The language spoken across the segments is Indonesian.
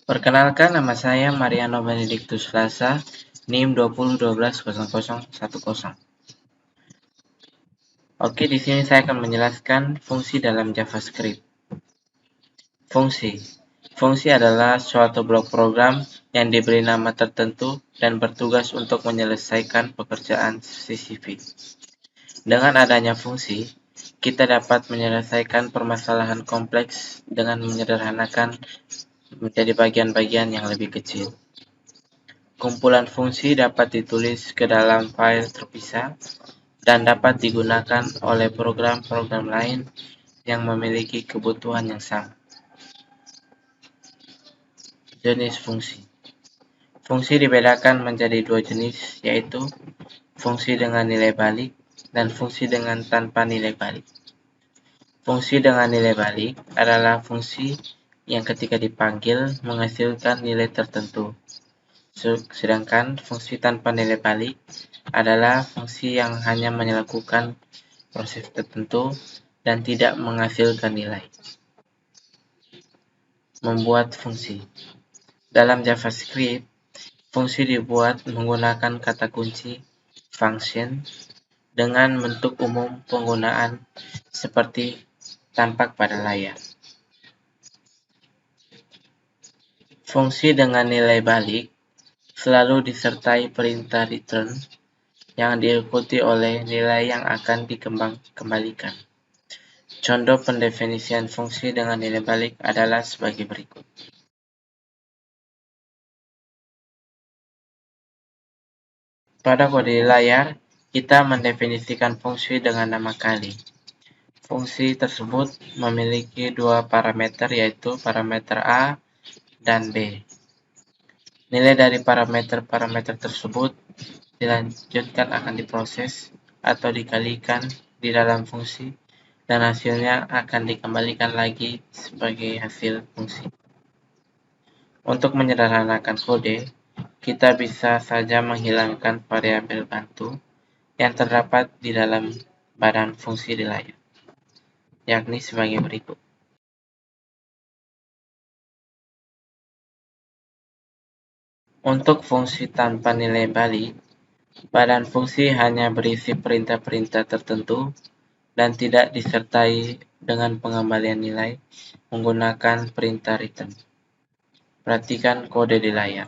Perkenalkan, nama saya Mariano Benedictus Lasa, NIM 20120010. Oke, di sini saya akan menjelaskan fungsi dalam JavaScript. Fungsi. Fungsi adalah suatu blok program yang diberi nama tertentu dan bertugas untuk menyelesaikan pekerjaan spesifik. Dengan adanya fungsi, kita dapat menyelesaikan permasalahan kompleks dengan menyederhanakan menjadi bagian-bagian yang lebih kecil. Kumpulan fungsi dapat ditulis ke dalam file terpisah dan dapat digunakan oleh program-program lain yang memiliki kebutuhan yang sama. Jenis fungsi. Fungsi dibedakan menjadi dua jenis, yaitu fungsi dengan nilai balik dan fungsi dengan tanpa nilai balik. Fungsi dengan nilai balik adalah fungsi yang ketika dipanggil menghasilkan nilai tertentu. Sedangkan fungsi tanpa nilai balik adalah fungsi yang hanya melakukan proses tertentu dan tidak menghasilkan nilai. Membuat fungsi. Dalam JavaScript, fungsi dibuat menggunakan kata kunci function dengan bentuk umum penggunaan seperti tampak pada layar. Fungsi dengan nilai balik selalu disertai perintah return yang diikuti oleh nilai yang akan dikembalikan. Contoh pendefinisian fungsi dengan nilai balik adalah sebagai berikut. Pada kode di layar, kita mendefinisikan fungsi dengan nama kali. Fungsi tersebut memiliki dua parameter, yaitu parameter A dan B. Nilai dari parameter-parameter tersebut dilanjutkan akan diproses atau dikalikan di dalam fungsi dan hasilnya akan dikembalikan lagi sebagai hasil fungsi. Untuk menyederhanakan kode, kita bisa saja menghilangkan variabel bantu yang terdapat di dalam badan fungsi di layar, yakni sebagai berikut. Untuk fungsi tanpa nilai balik, badan fungsi hanya berisi perintah-perintah tertentu dan tidak disertai dengan pengembalian nilai menggunakan perintah return. Perhatikan kode di layar.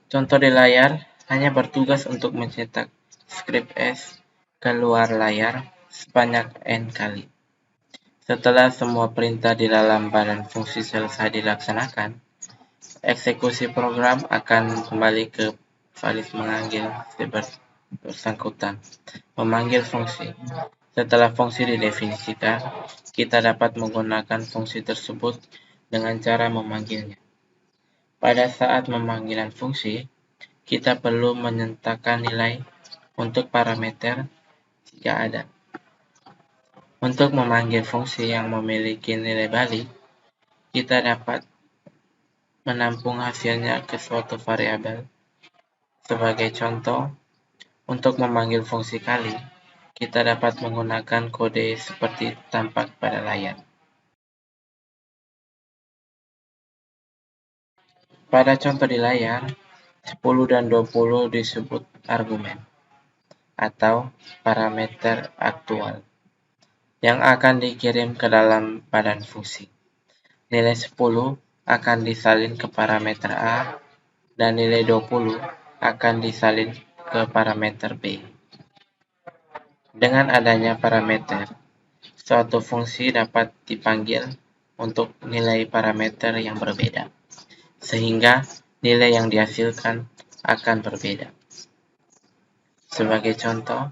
Contoh di layar hanya bertugas untuk mencetak script S keluar layar sebanyak N kali. Setelah semua perintah di dalam badan fungsi selesai dilaksanakan, eksekusi program akan kembali ke valis memanggil si bersangkutan, memanggil fungsi. Setelah fungsi didefinisikan, kita dapat menggunakan fungsi tersebut dengan cara memanggilnya. Pada saat memanggilan fungsi, kita perlu menyatakan nilai untuk parameter jika ada. Untuk memanggil fungsi yang memiliki nilai balik, kita dapat menampung hasilnya ke suatu variabel. Sebagai contoh, untuk memanggil fungsi kali, kita dapat menggunakan kode seperti tampak pada layar. Pada contoh di layar, 10 dan 20 disebut argumen atau parameter aktual yang akan dikirim ke dalam badan fungsi. Nilai 10 akan disalin ke parameter A dan nilai 20 akan disalin ke parameter B. Dengan adanya parameter, suatu fungsi dapat dipanggil untuk nilai parameter yang berbeda, sehingga nilai yang dihasilkan akan berbeda. Sebagai contoh,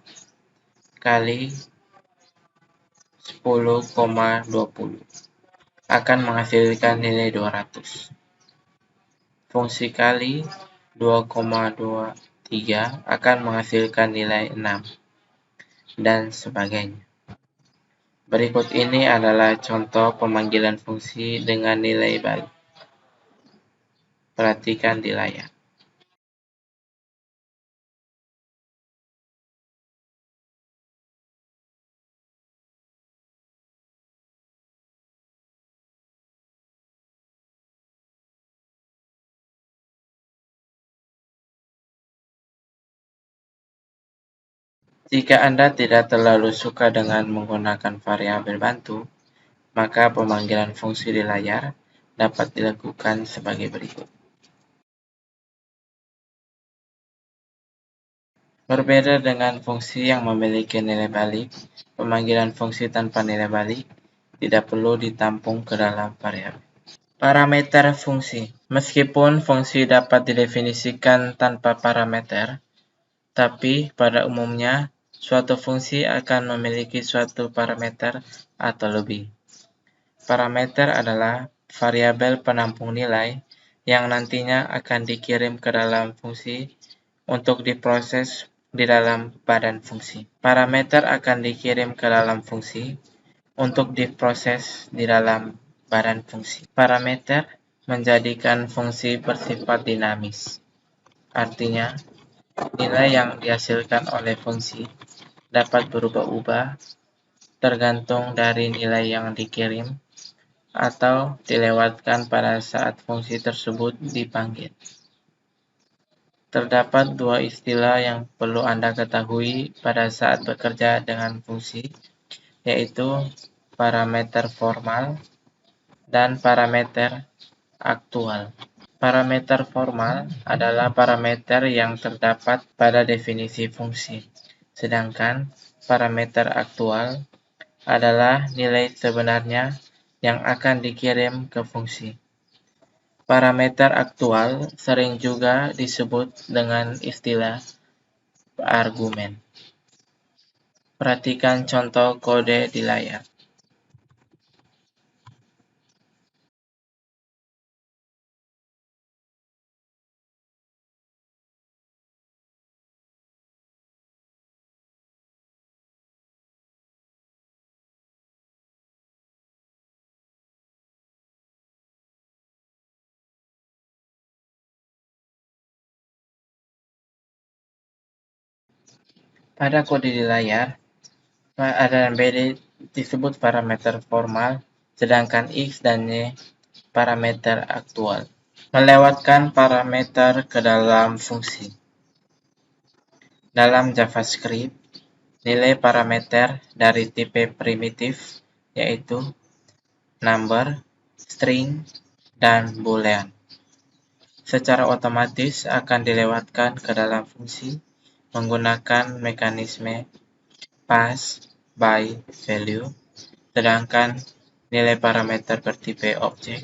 kali 10,20 akan menghasilkan nilai 200. Fungsi kali 2,23 akan menghasilkan nilai 6, dan sebagainya. Berikut ini adalah contoh pemanggilan fungsi dengan nilai balik. Perhatikan di layar. Jika Anda tidak terlalu suka dengan menggunakan variabel bantu, maka pemanggilan fungsi di layar dapat dilakukan sebagai berikut. Berbeda dengan fungsi yang memiliki nilai balik, pemanggilan fungsi tanpa nilai balik tidak perlu ditampung ke dalam variabel. Parameter fungsi. Meskipun fungsi dapat didefinisikan tanpa parameter, tapi pada umumnya suatu fungsi akan memiliki suatu parameter atau lebih. Parameter adalah variabel penampung nilai yang nantinya akan dikirim ke dalam fungsi untuk diproses di dalam badan fungsi. Parameter akan dikirim ke dalam fungsi untuk diproses di dalam badan fungsi. Parameter menjadikan fungsi bersifat dinamis. Artinya, nilai yang dihasilkan oleh fungsi dapat berubah-ubah tergantung dari nilai yang dikirim atau dilewatkan pada saat fungsi tersebut dipanggil. Terdapat dua istilah yang perlu Anda ketahui pada saat bekerja dengan fungsi, yaitu parameter formal dan parameter aktual. Parameter formal adalah parameter yang terdapat pada definisi fungsi, sedangkan parameter aktual adalah nilai sebenarnya yang akan dikirim ke fungsi. Parameter aktual sering juga disebut dengan istilah argumen. Perhatikan contoh kode di layar. Pada kode di layar, A dan B disebut parameter formal, sedangkan X dan Y parameter aktual. Melewatkan parameter ke dalam fungsi. Dalam JavaScript, nilai parameter dari tipe primitif yaitu number, string, dan boolean. Secara otomatis akan dilewatkan ke dalam fungsi menggunakan mekanisme pass by value, sedangkan nilai parameter bertipe objek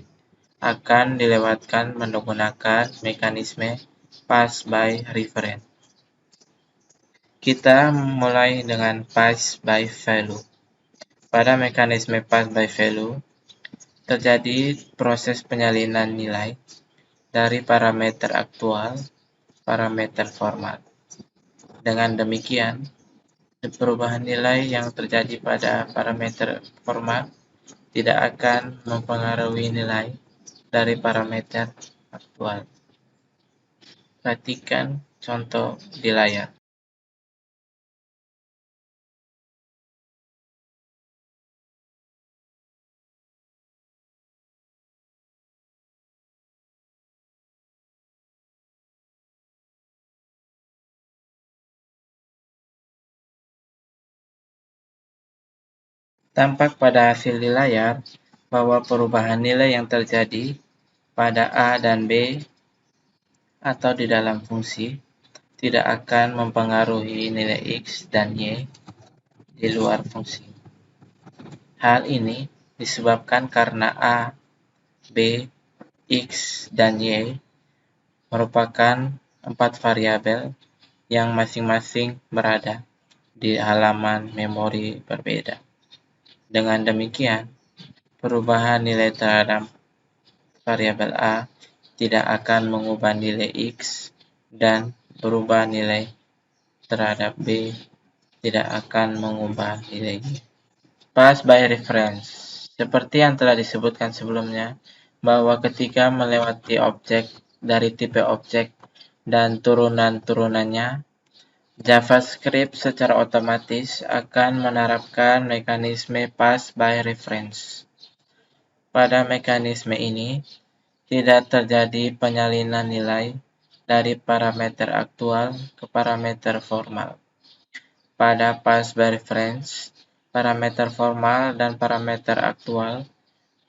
akan dilewatkan menggunakan mekanisme pass by reference. Kita mulai dengan pass by value. Pada mekanisme pass by value, terjadi proses penyalinan nilai dari parameter aktual parameter formal. Dengan demikian, perubahan nilai yang terjadi pada parameter formal tidak akan mempengaruhi nilai dari parameter aktual. Perhatikan contoh di layar. Tampak pada hasil di layar bahwa perubahan nilai yang terjadi pada A dan B atau di dalam fungsi tidak akan mempengaruhi nilai X dan Y di luar fungsi. Hal ini disebabkan karena A, B, X, dan Y merupakan 4 variabel yang masing-masing berada di halaman memori berbeda. Dengan demikian, perubahan nilai terhadap variabel A tidak akan mengubah nilai X dan berubah nilai terhadap B tidak akan mengubah nilai Y. Pass by reference. Seperti yang telah disebutkan sebelumnya, bahwa ketika melewati objek dari tipe objek dan turunan-turunannya, JavaScript secara otomatis akan menerapkan mekanisme pass by reference. Pada mekanisme ini, tidak terjadi penyalinan nilai dari parameter aktual ke parameter formal. pada path reference, parameter formal dan parameter aktual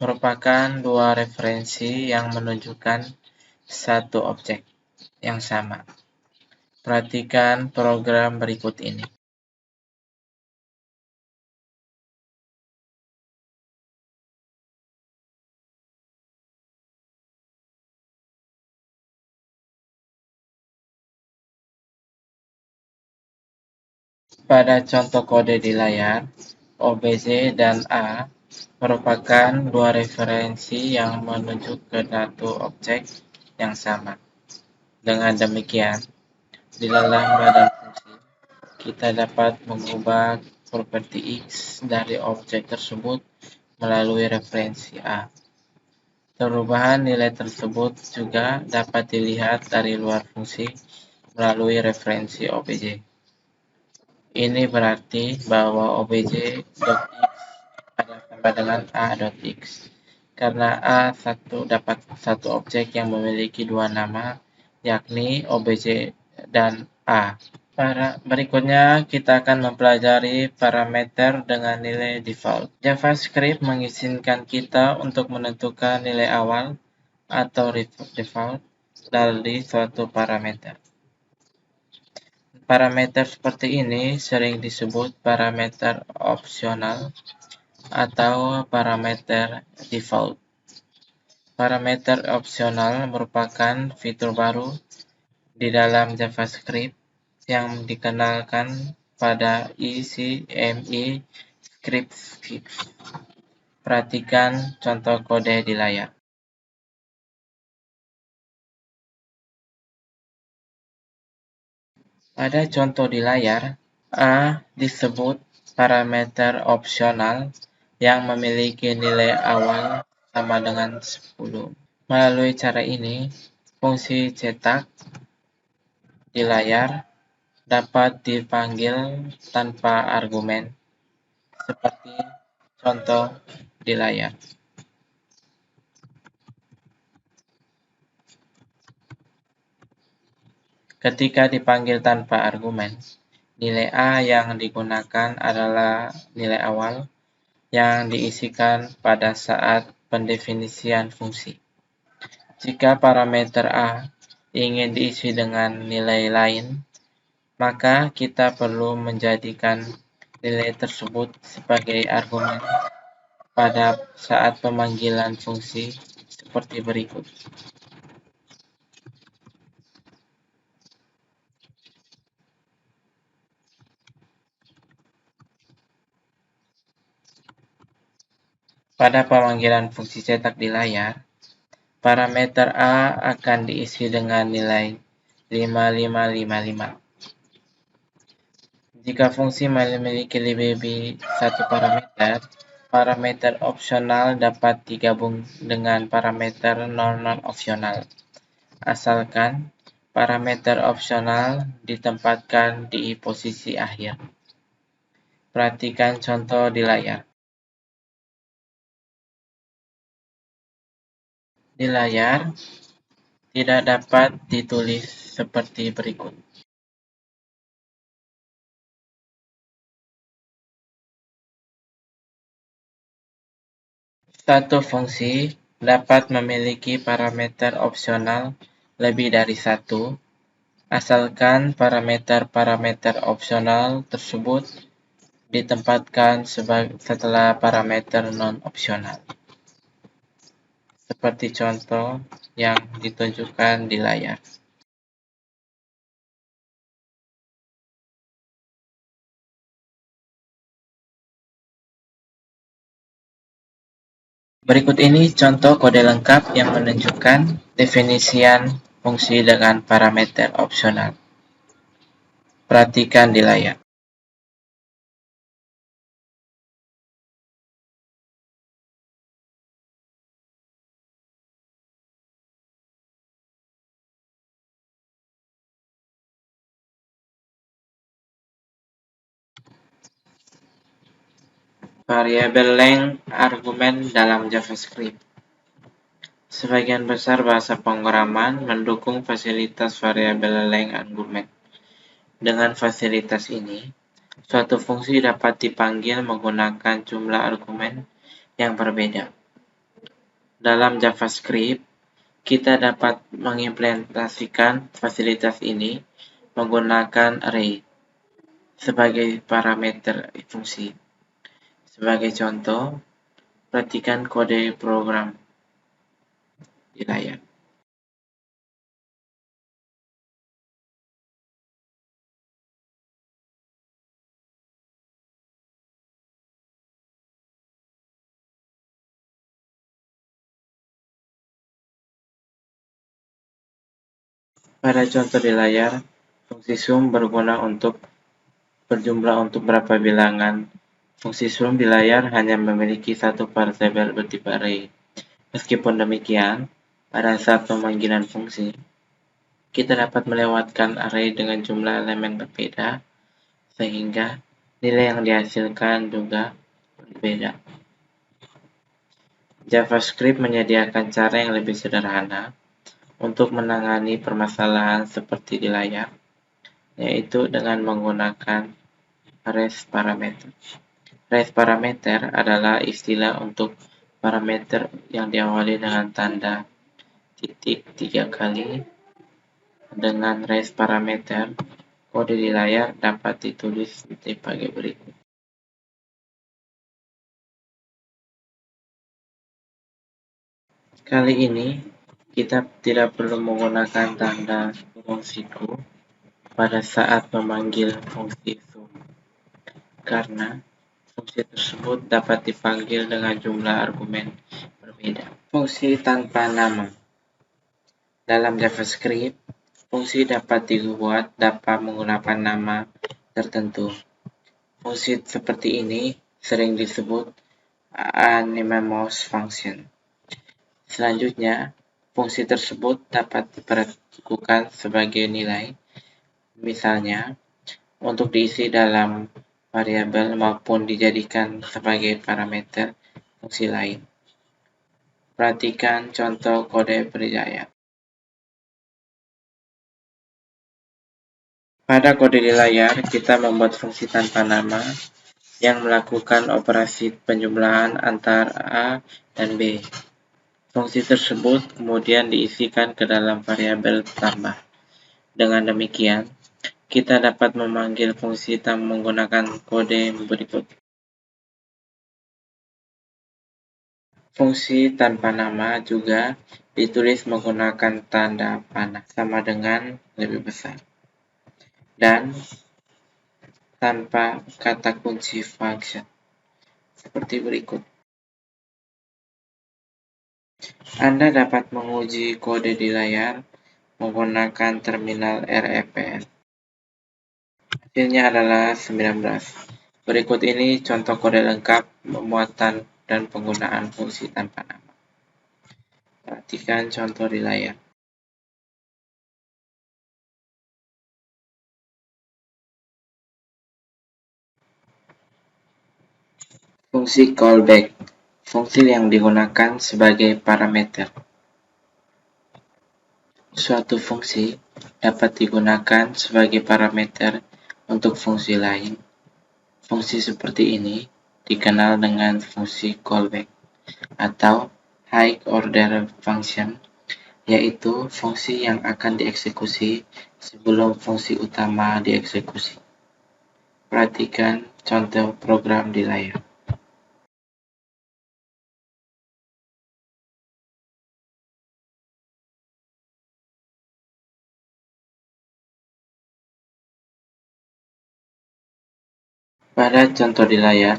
merupakan dua referensi yang menunjukkan satu objek yang sama. Perhatikan program berikut ini. Pada contoh kode di layar, OBJ dan A merupakan dua referensi yang menunjuk ke satu objek yang sama. Dengan demikian, di dalam badan fungsi, kita dapat mengubah properti X dari objek tersebut melalui referensi A. Perubahan nilai tersebut juga dapat dilihat dari luar fungsi melalui referensi OBJ. Ini berarti bahwa obj.x adalah sama dengan a.x. Karena A1 dapat satu objek yang memiliki dua nama, yakni obj dan A. Berikutnya kita akan mempelajari parameter dengan nilai default. JavaScript mengizinkan kita untuk menentukan nilai awal atau default dari suatu parameter. Parameter seperti ini sering disebut parameter opsional atau parameter default. Parameter opsional merupakan fitur baru di dalam JavaScript yang dikenalkan pada ICME Script Fix. Perhatikan contoh kode di layar. Pada contoh di layar, A disebut parameter opsional yang memiliki nilai awal sama dengan 10. Melalui cara ini, fungsi cetak di layar dapat dipanggil tanpa argumen, seperti contoh di layar. Ketika dipanggil tanpa argumen, nilai A yang digunakan adalah nilai awal yang diisikan pada saat pendefinisian fungsi. Jika parameter A ingin diisi dengan nilai lain, maka kita perlu menjadikan nilai tersebut sebagai argumen pada saat pemanggilan fungsi seperti berikut. Pada pemanggilan fungsi cetak di layar, parameter A akan diisi dengan nilai 5555. Jika fungsi memiliki lebih satu parameter, parameter opsional dapat digabung dengan parameter non-opsional, asalkan parameter opsional ditempatkan di posisi akhir. Perhatikan contoh di layar. Di layar, tidak dapat ditulis seperti berikut. Satu fungsi dapat memiliki parameter opsional lebih dari satu, asalkan parameter-parameter opsional tersebut ditempatkan setelah parameter non-opsional. Seperti contoh yang ditunjukkan di layar. Berikut ini contoh kode lengkap yang menunjukkan definisian fungsi dengan parameter opsional. Perhatikan di layar. Variabel length argumen dalam JavaScript. Sebagian besar bahasa pemrograman mendukung fasilitas variabel length argumen. Dengan fasilitas ini, Suatu fungsi dapat dipanggil menggunakan jumlah argumen yang berbeda. Dalam JavaScript, kita dapat mengimplementasikan fasilitas ini menggunakan array sebagai parameter fungsi. Sebagai contoh, perhatikan kode program di layar. Pada contoh di layar, fungsi sum berguna untuk berjumlah untuk berapa bilangan. Fungsi sum di layar hanya memiliki satu variabel bertipe array. Meskipun demikian, pada saat pemanggilan fungsi, kita dapat melewatkan array dengan jumlah elemen berbeda, sehingga nilai yang dihasilkan juga berbeda. JavaScript menyediakan cara yang lebih sederhana untuk menangani permasalahan seperti di layar, yaitu dengan menggunakan arrays parameter. Arrays parameter adalah istilah untuk parameter yang diawali dengan tanda titik 3 kali. Dengan arrays parameter, kode di layar dapat ditulis sebagai berikut. Kali ini, kita tidak perlu menggunakan tanda kurung siku pada saat memanggil fungsi sum, karena fungsi tersebut dapat dipanggil dengan jumlah argumen berbeda. Fungsi tanpa nama. Dalam JavaScript, fungsi dapat dibuat dapat menggunakan nama tertentu. Fungsi seperti ini sering disebut anonymous function. Selanjutnya, fungsi tersebut dapat diperlakukan sebagai nilai, misalnya untuk diisi dalam variabel maupun dijadikan sebagai parameter fungsi lain. Perhatikan contoh kode berjaya. Pada kode di layar, kita membuat fungsi tanpa nama yang melakukan operasi penjumlahan antara A dan B. Fungsi tersebut kemudian diisikan ke dalam variabel tambah. Dengan demikian, kita dapat memanggil fungsi menggunakan kode berikut. Fungsi tanpa nama juga ditulis menggunakan tanda panah sama dengan lebih besar. Dan tanpa kata kunci function seperti berikut. Anda dapat menguji kode di layar menggunakan terminal RFS. Hasilnya adalah 19. Berikut ini contoh kode lengkap pemuatan dan penggunaan fungsi tanpa nama. Perhatikan contoh di layar. Fungsi callback, fungsi yang digunakan sebagai parameter. Suatu fungsi dapat digunakan sebagai parameter untuk fungsi lain. Fungsi seperti ini dikenal dengan fungsi callback atau high order function, yaitu fungsi yang akan dieksekusi sebelum fungsi utama dieksekusi. Perhatikan contoh program di layar. Pada contoh di layar,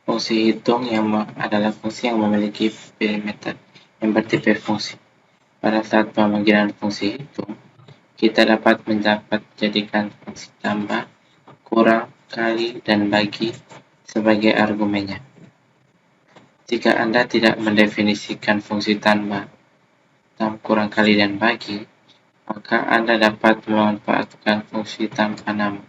fungsi hitung adalah fungsi yang memiliki parameter yang bertipe fungsi. Pada saat pemanggilan fungsi hitung, kita dapat jadikan fungsi tambah, kurang, kali, dan bagi sebagai argumennya. Jika Anda tidak mendefinisikan fungsi tambah, kurang, kali, dan bagi, maka Anda dapat memanfaatkan fungsi tanpa nama.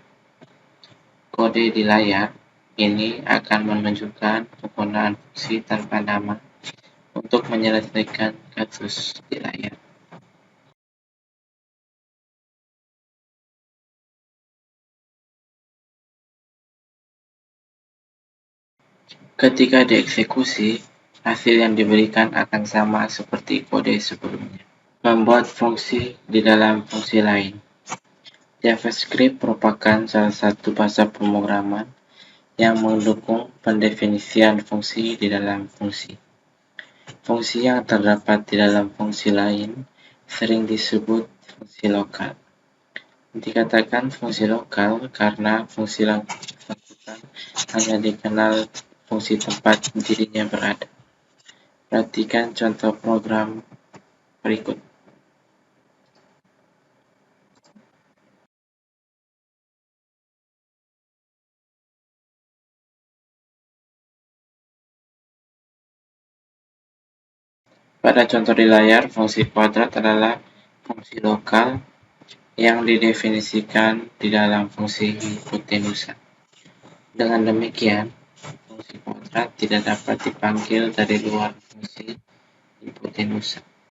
Kode di layar ini akan menunjukkan penggunaan fungsi tanpa nama untuk menyelesaikan kasus di layar. Ketika dieksekusi, hasil yang diberikan akan sama seperti kode sebelumnya. Membuat fungsi di dalam fungsi lain. JavaScript merupakan salah satu bahasa pemrograman yang mendukung pendefinisian fungsi di dalam fungsi. Fungsi yang terdapat di dalam fungsi lain sering disebut fungsi lokal. Dikatakan fungsi lokal karena fungsi bersangkutan hanya dikenal fungsi tempat dirinya berada. Perhatikan contoh program berikut. Pada contoh di layar, fungsi kuadrat adalah fungsi lokal yang didefinisikan di dalam fungsi hipotenusa. Dengan demikian, fungsi kuadrat tidak dapat dipanggil dari luar fungsi hipotenusa.